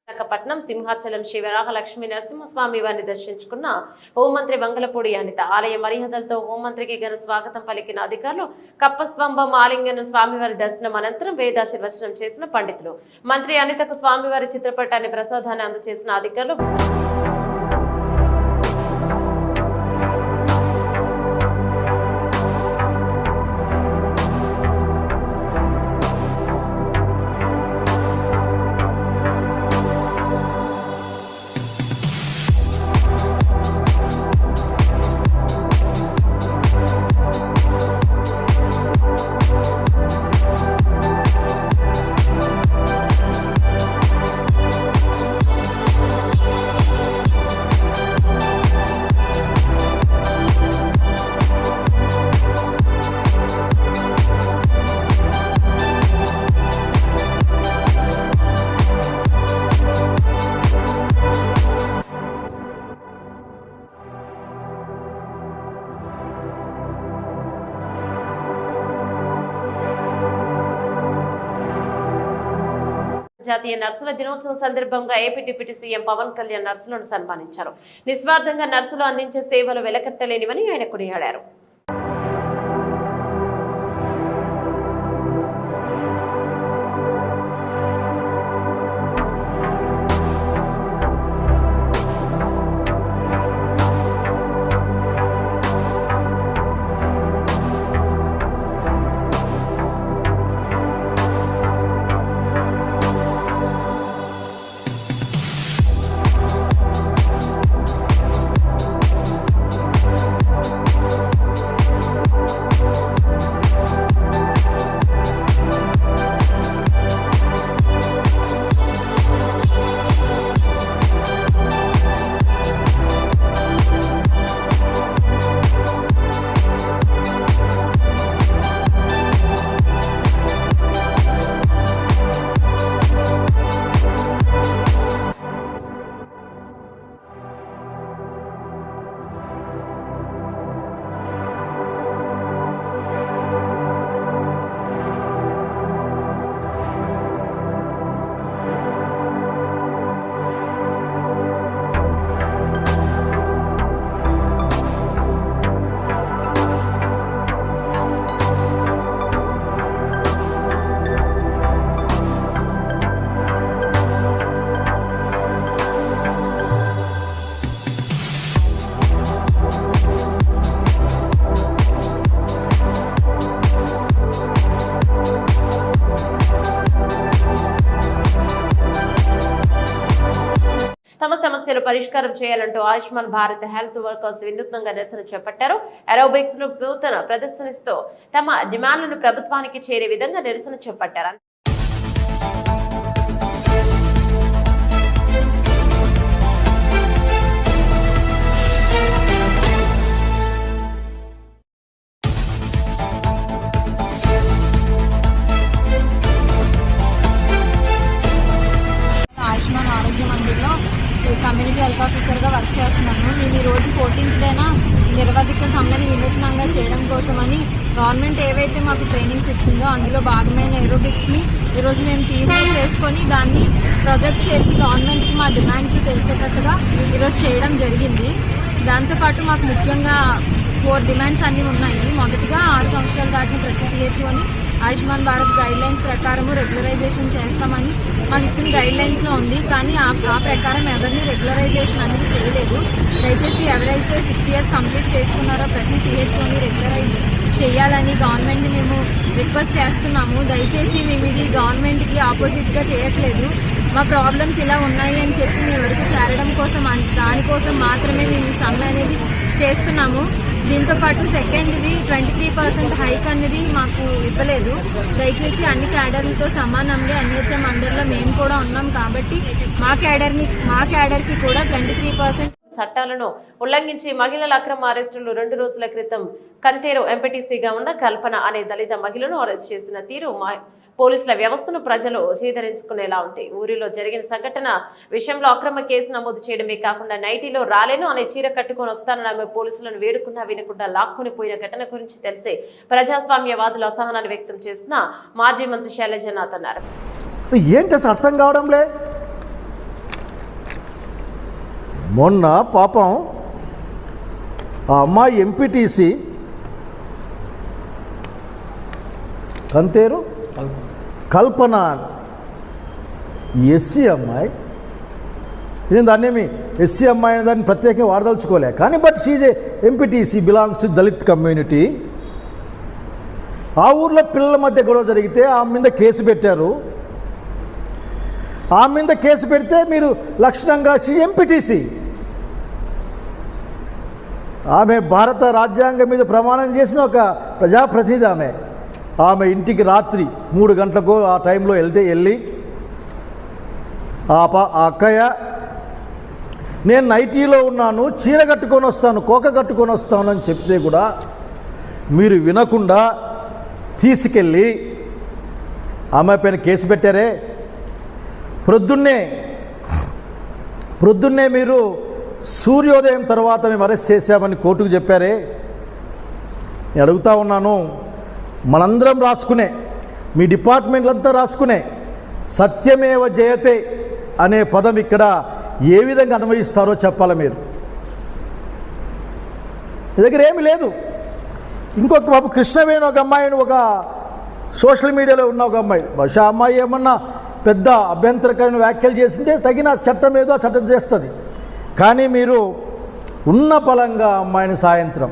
విశాఖపట్నం సింహాచలం శ్రీ వరాహ లక్ష్మీ నరసింహస్వామి వారిని దర్శించుకున్న హోంమంత్రి వంగలపూడి అనిత ఆలయ మర్యాదలతో హోంమంత్రికి ఘన స్వాగతం పలికిన అధికారులు కప్పస్వంభం ఆలింగనం స్వామివారి దర్శనం అనంతరం వేదాశీర్వచనం చేసిన పండితులు మంత్రి అనితకు స్వామివారి చిత్రపటాన్ని ప్రసాదాన్ని అందజేసిన అధికారులు జాతీయ నర్సుల దినోత్సవం సందర్భంగా ఏపీ డిప్యూటీ సీఎం పవన్ కళ్యాణ్ నర్సులను సన్మానించారు. నిస్వార్థంగా నర్సులు అందించే సేవలు వెలకట్టలేనివని ఆయన కొనియాడారు. తమ సమస్యలు పరిష్కారం చేయాలంటూ ఆయుష్మాన్ భారత్ హెల్త్ వర్కర్స్ వినూత్నంగా నిరసన చేపట్టారు. ఏరోబిక్స్ ను నూతన ప్రదర్శనిస్తూ తమ డిమాండ్లను ప్రభుత్వానికి చేరే విధంగా నిరసన చేపట్టారు. ఆయుష్మాన్ ఆరోగ్య మందిర్లో కమ్యూనిటీ హెల్త్ ఆఫీసర్గా వర్క్ చేస్తున్నాను. నేను ఈరోజు 14th డేన నిర్వాధిక సమ్మెని వినూత్నంగా చేయడం కోసమని గవర్నమెంట్ ఏవైతే మాకు ట్రైనింగ్స్ ఇచ్చిందో అందులో భాగమైన ఏరోబిక్స్ని ఈరోజు మేము టీమ్లో చేసుకొని దాన్ని ప్రొజెక్ట్ చేసి గవర్నమెంట్కి మా డిమాండ్స్ తెలిసేటట్టుగా ఈరోజు చేయడం జరిగింది. దాంతోపాటు మాకు ముఖ్యంగా 4 డిమాండ్స్ అన్నీ ఉన్నాయి. మొదటిగా 6 సంవత్సరాలు దాటిన ప్రతి CHOని ఆయుష్మాన్ భారత్ గైడ్ లైన్స్ ప్రకారము రెగ్యులరైజేషన్ చేస్తామని మాకు ఇచ్చిన గైడ్ లైన్స్ లో ఉంది. కానీ ఆ ప్రకారం ఎవరిని రెగ్యులరైజేషన్ అనేది చేయలేదు. దయచేసి ఎవరైతే 6 years కంప్లీట్ చేసుకున్నారో ప్రతి CHOని రెగ్యులరైజ్ చేయాలని గవర్నమెంట్ ని మేము రిక్వెస్ట్ చేస్తున్నాము. దయచేసి మేము ఇది గవర్నమెంట్ కి ఆపోజిట్ గా చేయట్లేదు. మా ప్రాబ్లమ్స్ ఇలా ఉన్నాయి అని చెప్పి మీ వరకు చేరడం కోసం దానికోసం మాత్రమే మేము ఈ సమ్మె అనేది చేస్తున్నాము. దీంతో పాటు సెకండ్ది 23% హైక్ అనేది మాకు ఇవ్వలేదు. దయచేసి అన్ని క్యాడర్లతో సమానంగా NHM అండర్లో మేము కూడా ఉన్నాం కాబట్టి మా క్యాడర్కి కూడా 23% చట్టాలను ఉల్లంఘించి మహిళల అక్రమ అరెస్టులు 2 రోజుల క్రితం కంతేరు ఎంపీటీసీగా ఉన్న కల్పన అనే దళిత మహిళను అరెస్ట్ చేసిన తీరు పోలీసుల వ్యవస్థను ప్రజలు చీదరించుకునేలా ఉంది. ఊరిలో జరిగిన సంఘటన విషయంలో అక్రమ కేసు నమోదు చేయడమే కాకుండా నైటీలో రాలేను అనే చీర కట్టుకొని వస్తానని ఆమె పోలీసులను వేడుకున్నా వినకుండా లాక్కుని పోయిన ఘటన గురించి తెలిసి ప్రజాస్వామ్యవాదులు అసహనాన్ని వ్యక్తం చేస్తున్న మాజీ మంత్రి శైలజనాథ్ అన్నారు. ఏంటి అసలు అర్థం కావడంలే. మొన్న పాపం ఆ అమ్మాయి ఎంపీటీసీ కంతేరు కల్పన ఎస్సీ అమ్మాయి. నేను దాన్నేమి ఎస్సీ అమ్మాయి అనే దాన్ని ప్రత్యేకంగా వాడదలుచుకోలే, కానీ but she's a MPTC belongs to Dalit community. ఆ ఊర్లో పిల్లల మధ్య గొడవ జరిగితే ఆమె మీద కేసు పెట్టారు. ఆమె మీద కేసు పెడితే మీరు లక్షణంగా ఎంపీటీసీ, ఆమె భారత రాజ్యాంగం మీద ప్రమాణం చేసిన ఒక ప్రజాప్రతినిధి. ఆమె ఇంటికి రాత్రి 3 గంటలకు ఆ టైంలో వెళ్ళి ఆ అక్కయ్య నేను నైటీలో ఉన్నాను, చీర కట్టుకొని వస్తాను, కోక కట్టుకొని వస్తాను అని చెప్తే కూడా మీరు వినకుండా తీసుకెళ్ళి ఆమె పైన కేసు పెట్టారే. ప్రొద్దున్నే మీరు సూర్యోదయం తర్వాత మేము అరెస్ట్ చేశామని కోర్టుకు చెప్పారే. నేను అడుగుతా ఉన్నాను, మనందరం రాసుకునే, మీ డిపార్ట్మెంట్లంతా రాసుకునే సత్యమేవ జయతే అనే పదం ఇక్కడ ఏ విధంగా అన్వయిస్తారో చెప్పాలి మీరు. మీ దగ్గర ఏమీ లేదు. ఇంకొక పాప కృష్ణవేణి ఒక అమ్మాయిని ఒక సోషల్ మీడియాలో ఉన్న ఒక అమ్మాయి, బహుశా అమ్మాయి ఏమన్నా పెద్ద అభ్యంతరకరమైన వ్యాఖ్యలు చేసింటే తగిన చట్టం ఏదో చట్టం చేస్తుంది. కానీ మీరు ఉన్న పలంగా అమ్మాయిని సాయంత్రం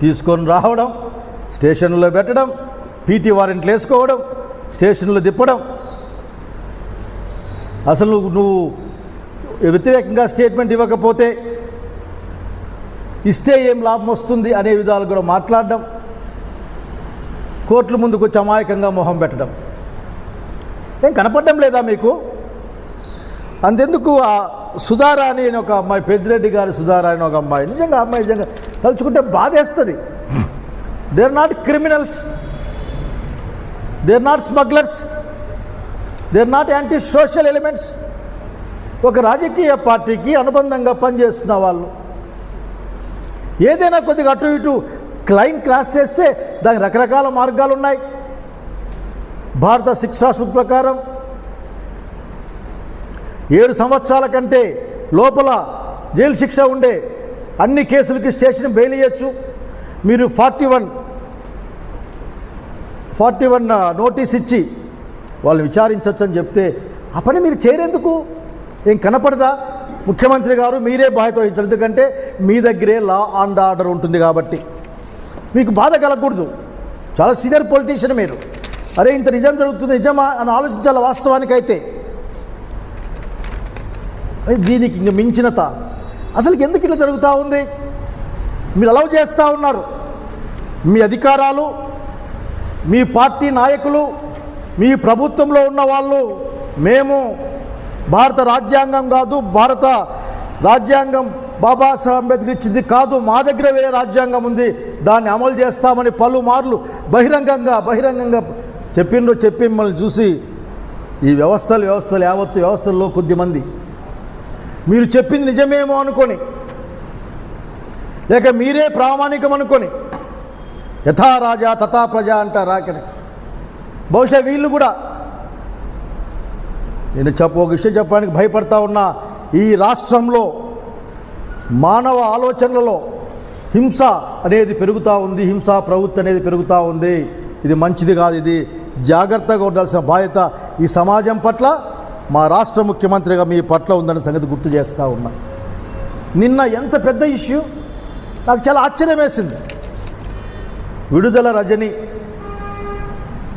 తీసుకొని రావడం, స్టేషన్లో పెట్టడం, పీటీ వారెంట్లు వేసుకోవడం, స్టేషన్లో తిప్పడం. అసలు నువ్వు వ్యతిరేకంగా స్టేట్మెంట్ ఇవ్వకపోతే ఇస్తే ఏం లాభం వస్తుంది అనే విధాలు కూడా మాట్లాడడం, కోర్టుల ముందుకు వచ్చి అమాయకంగా మొహం పెట్టడం. ఏం కనపడడం లేదా మీకు? అంతెందుకు ఆ సుధారాణి అని ఒక అమ్మాయి, పెద్దిరెడ్డి గారి సుధారాణి ఒక అమ్మాయి, నిజంగా అమ్మాయి నిజంగా తలుచుకుంటే బాధేస్తుంది. They are not criminals, they are not smugglers, they are not anti social elements. ఒక రాజకీయ పార్టీకి అనుబంధంగా పనిచేస్తున్న వాళ్ళు ఏదైనా కొద్దిగా అటు ఇటు క్లైమ్ క్రాస్ చేస్తే దానికి రకరకాల మార్గాలు ఉన్నాయి. భారత శిక్షా సూత్ర ప్రకారం 7 సంవత్సరాల కంటే లోపల జైలు శిక్ష ఉండే అన్ని కేసులకి స్టేషన్ బెయిల్ ఇవ్వచ్చు. మీరు 41 నోటీస్ ఇచ్చి వాళ్ళని విచారించవచ్చు అని చెప్తే ఆ పని మీరు చేయరేందుకు? ఏం కనపడదా? ముఖ్యమంత్రి గారు మీరే బాధ్యత వహించారు, ఎందుకంటే మీ దగ్గరే లా అండ్ ఆర్డర్ ఉంటుంది కాబట్టి. మీకు బాధ కలగకూడదు. చాలా సీనియర్ పొలిటీషియన్ మీరు. అరే ఇంత నిజం జరుగుతుంది, నిజమా అని ఆలోచించాలి. వాస్తవానికైతే దీనికి ఇంక మించినత అసలు ఎందుకు ఇట్లా జరుగుతూ ఉంది? మీరు అలౌ చేస్తూ ఉన్నారు. మీ అధికారాలు, మీ పార్టీ నాయకులు, మీ ప్రభుత్వంలో ఉన్న వాళ్ళు మేము భారత రాజ్యాంగం కాదు, భారత రాజ్యాంగం బాబాసాహెబ్ అంబేద్కర్ ఇచ్చింది కాదు, మా దగ్గర వేరే రాజ్యాంగం ఉంది, దాన్ని అమలు చేస్తామని పలుమార్లు బహిరంగంగా చెప్పి మిమ్మల్ని చూసి ఈ వ్యవస్థలు యావత్తు వ్యవస్థల్లో కొద్దిమంది మీరు చెప్పింది నిజమేమో అనుకొని, లేక మీరే ప్రామాణికం అనుకొని, యథా రాజా తథా ప్రజ అంటారా? బహుశా వీళ్ళు కూడా నేను ఒక విషయం చెప్పడానికి భయపడతా ఉన్నా. ఈ రాష్ట్రంలో మానవ ఆలోచనలలో హింస అనేది పెరుగుతూ ఉంది, హింసా ప్రవృత్తి అనేది పెరుగుతూ ఉంది. ఇది మంచిది కాదు. ఇది జాగ్రత్తగా ఉండాల్సిన బాధ్యత ఈ సమాజం పట్ల, మా రాష్ట్ర ముఖ్యమంత్రిగా మీ పట్ల ఉందన్న సంగతి గుర్తు చేస్తూ ఉన్నా. నిన్న ఎంత పెద్ద ఇష్యూ, నాకు చాలా ఆశ్చర్యం వేసింది. విడుదల రజని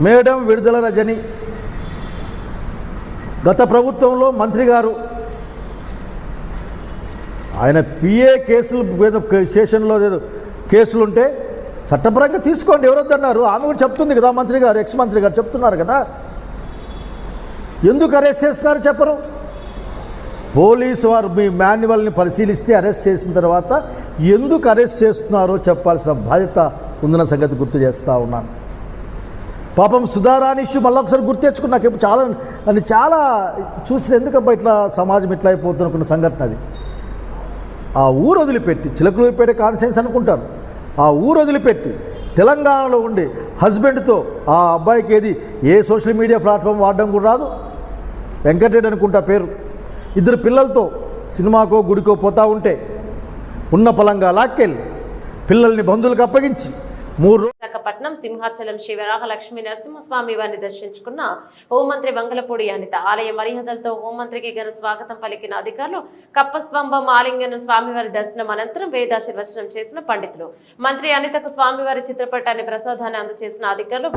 మేడం, విడుదల రజని గత ప్రభుత్వంలో మంత్రి గారు ఆయన పిఏ కేసులు స్టేషన్లో కేసులుంటే చట్టపరంగా తీసుకోండి, ఎవరొద్దన్నారు. ఆమె కూడా చెప్తుంది కదా, మంత్రి గారు, ఎక్స్ మంత్రి గారు చెప్తున్నారు కదా. ఎందుకు అరెస్ట్ చేస్తున్నారు చెప్పరు. పోలీసు వారు మీ మాన్యువల్ని పరిశీలిస్తే అరెస్ట్ చేసిన తర్వాత ఎందుకు అరెస్ట్ చేస్తున్నారో చెప్పాల్సిన బాధ్యత ఉందన్న సంగతి గుర్తు చేస్తూ ఉన్నాను. పాపం సుధారాణి ఇష్యూ మళ్ళీ ఒకసారి గుర్తు తెచ్చుకుని నాకు నన్ను చాలా చూసిన ఎందుకబ్బా ఇట్లా సమాజం ఇట్లా అయిపోతుంది అనుకున్న సంఘటన అది. ఆ ఊరు వదిలిపెట్టి, చిలకలూరిపేట కాన్స్టిట్యుయెన్సీ అనుకుంటారు, ఆ ఊరు వదిలిపెట్టి తెలంగాణలో ఉండి హస్బెండ్తో ఆ అబ్బాయికి ఏ సోషల్ మీడియా ప్లాట్ఫామ్ వాడడం కూడా రాదు, వెంకటరెడ్డి అనుకుంటా పేరు, 2 పిల్లలతో సినిమాకో గుడికో పోతూ ఉంటే ఉన్న పొలంగా లాక్కెళ్ళి పిల్లల్ని బంధువులకు అప్పగించి 3 రోజులు విశాఖపట్నం సింహాచలం శ్రీ వరాహ లక్ష్మీ నరసింహస్వామి వారిని దర్శించుకున్న హోంమంత్రి వంగలపూడి అనిత ఆలయ మర్యాదలతో హోంమంత్రికి ఘన స్వాగతం పలికిన అధికారులు, కప్పస్వంభం ఆలింగనం స్వామివారి దర్శనం అనంతరం వేదాశీర్వచనం చేసిన పండితులు, మంత్రి అనితకు స్వామివారి చిత్రపటాన్ని ప్రసాదాన్ని అందజేసిన అధికారులు.